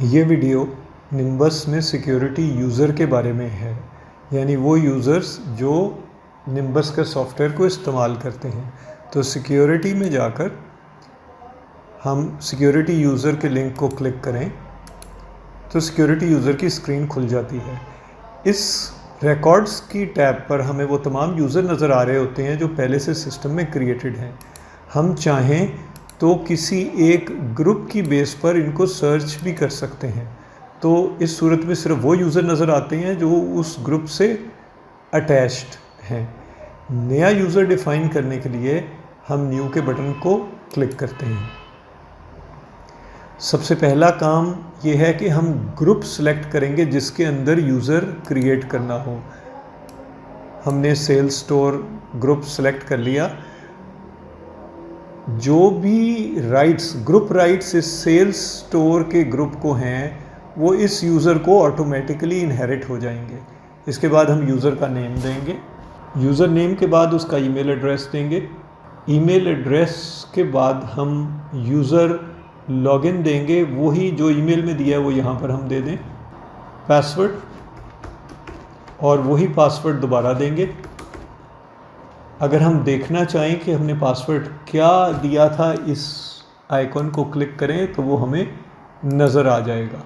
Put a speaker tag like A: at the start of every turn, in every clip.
A: ये video nimbus में security user के बारे में है, यानी वो यूज़र्स जो निम्बस के सॉफ्टवेयर को इस्तेमाल करते हैं। तो सिक्योरिटी में जाकर हम सिक्योरिटी यूज़र के लिंक को क्लिक करें तो सिक्योरिटी यूज़र की स्क्रीन खुल जाती है। इस रिकॉर्ड्स की टैब पर हमें वो तमाम यूज़र नज़र आ रहे होते हैं जो पहले से सिस्टम में क्रिएटेड हैं। हम चाहें तो किसी एक ग्रुप की बेस पर इनको सर्च भी कर सकते हैं। तो इस सूरत में सिर्फ वो यूज़र नज़र आते हैं जो उस ग्रुप से अटैच्ड हैं। नया यूज़र डिफ़ाइन करने के लिए हम न्यू के बटन को क्लिक करते हैं। सबसे पहला काम ये है कि हम ग्रुप सेलेक्ट करेंगे जिसके अंदर यूज़र क्रिएट करना हो। हमने सेल्स स्टोर ग्रुप सेलेक्ट कर लिया। जो भी राइट्स ग्रुप राइट्स इस सेल्स स्टोर के ग्रुप को हैं वो इस यूज़र को ऑटोमेटिकली इनहेरिट हो जाएंगे। इसके बाद हम यूज़र का नेम देंगे। यूज़र नेम के बाद उसका ईमेल एड्रेस देंगे। ईमेल एड्रेस के बाद हम यूज़र लॉगिन देंगे, वही जो ईमेल में दिया है वो यहाँ पर हम दे दें। पासवर्ड और वही पासवर्ड दोबारा देंगे। अगर हम देखना चाहें कि हमने पासवर्ड क्या दिया था, इस आइकॉन को क्लिक करें तो वो हमें नज़र आ जाएगा।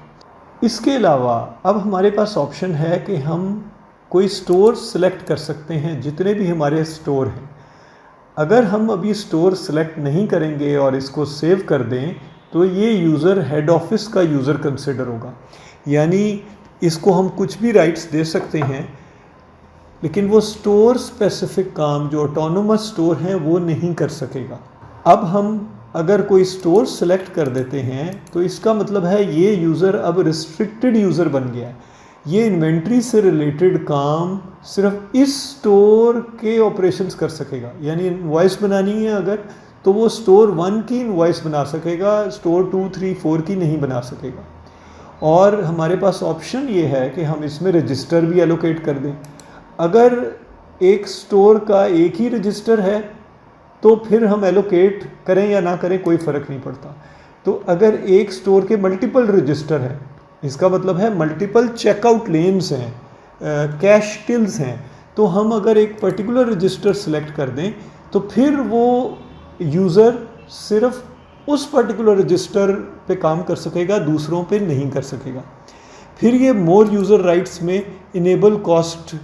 A: इसके अलावा अब हमारे पास ऑप्शन है कि हम कोई स्टोर सेलेक्ट कर सकते हैं, जितने भी हमारे स्टोर हैं। अगर हम अभी स्टोर सेलेक्ट नहीं करेंगे और इसको सेव कर दें तो ये यूज़र हेड ऑफिस का यूज़र कंसिडर होगा, यानी इसको हम कुछ भी राइट्स दे सकते हैं लेकिन वो स्टोर स्पेसिफिक काम जो ऑटोनोमस स्टोर हैं वो नहीं कर सकेगा। अब हम अगर कोई स्टोर सेलेक्ट कर देते हैं तो इसका मतलब है ये यूज़र अब रिस्ट्रिक्टेड यूज़र बन गया है। ये इन्वेंट्री से रिलेटेड काम सिर्फ इस स्टोर के ऑपरेशंस कर सकेगा, यानी इनवॉइस बनानी है अगर तो वो स्टोर 1 की इनवॉइस बना सकेगा, स्टोर 2, 3, 4 की नहीं बना सकेगा। और हमारे पास ऑप्शन ये है कि हम इसमें रजिस्टर भी एलोकेट कर दें। अगर एक स्टोर का एक ही रजिस्टर है तो फिर हम एलोकेट करें या ना करें कोई फ़र्क नहीं पड़ता। तो अगर एक स्टोर के मल्टीपल रजिस्टर हैं, इसका मतलब है मल्टीपल चेकआउट लेन्स हैं, कैश टिल्स हैं, तो हम अगर एक पर्टिकुलर रजिस्टर सेलेक्ट कर दें तो फिर वो यूज़र सिर्फ उस पर्टिकुलर रजिस्टर पे काम कर सकेगा, दूसरों पे नहीं कर सकेगा। फिर ये मोर यूज़र राइट्स में इनेबल कॉस्ट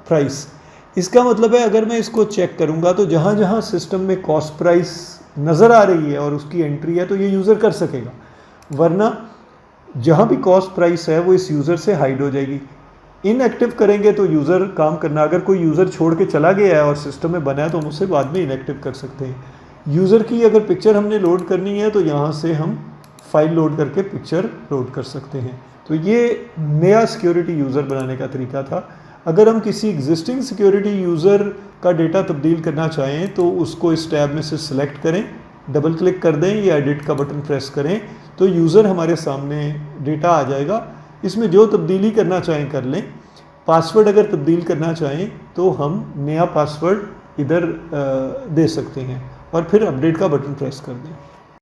A: प्राइस, इसका मतलब है अगर मैं इसको चेक करूँगा तो जहाँ जहाँ सिस्टम में कॉस्ट प्राइस नज़र आ रही है और उसकी एंट्री है तो ये यूज़र कर सकेगा, वरना जहाँ भी कॉस्ट प्राइस है वो इस यूज़र से हाइड हो जाएगी। इनएक्टिव करेंगे तो यूज़र काम करना, अगर कोई यूज़र छोड़ के चला गया है और सिस्टम में बना है तो हम उसे बाद में इनएक्टिव कर सकते हैं। यूज़र की अगर पिक्चर हमने लोड करनी है तो यहाँ से हम फाइल लोड करके पिक्चर लोड कर सकते हैं। तो ये नया सिक्योरिटी यूज़र बनाने का तरीका था। अगर हम किसी एग्जिस्टिंग सिक्योरिटी यूज़र का डेटा तब्दील करना चाहें तो उसको इस टैब में से सिलेक्ट करें, डबल क्लिक कर दें या एडिट का बटन प्रेस करें तो यूज़र हमारे सामने डेटा आ जाएगा। इसमें जो तब्दीली करना चाहें कर लें। पासवर्ड अगर तब्दील करना चाहें तो हम नया पासवर्ड इधर दे सकते हैं और फिर अपडेट का बटन प्रेस कर दें।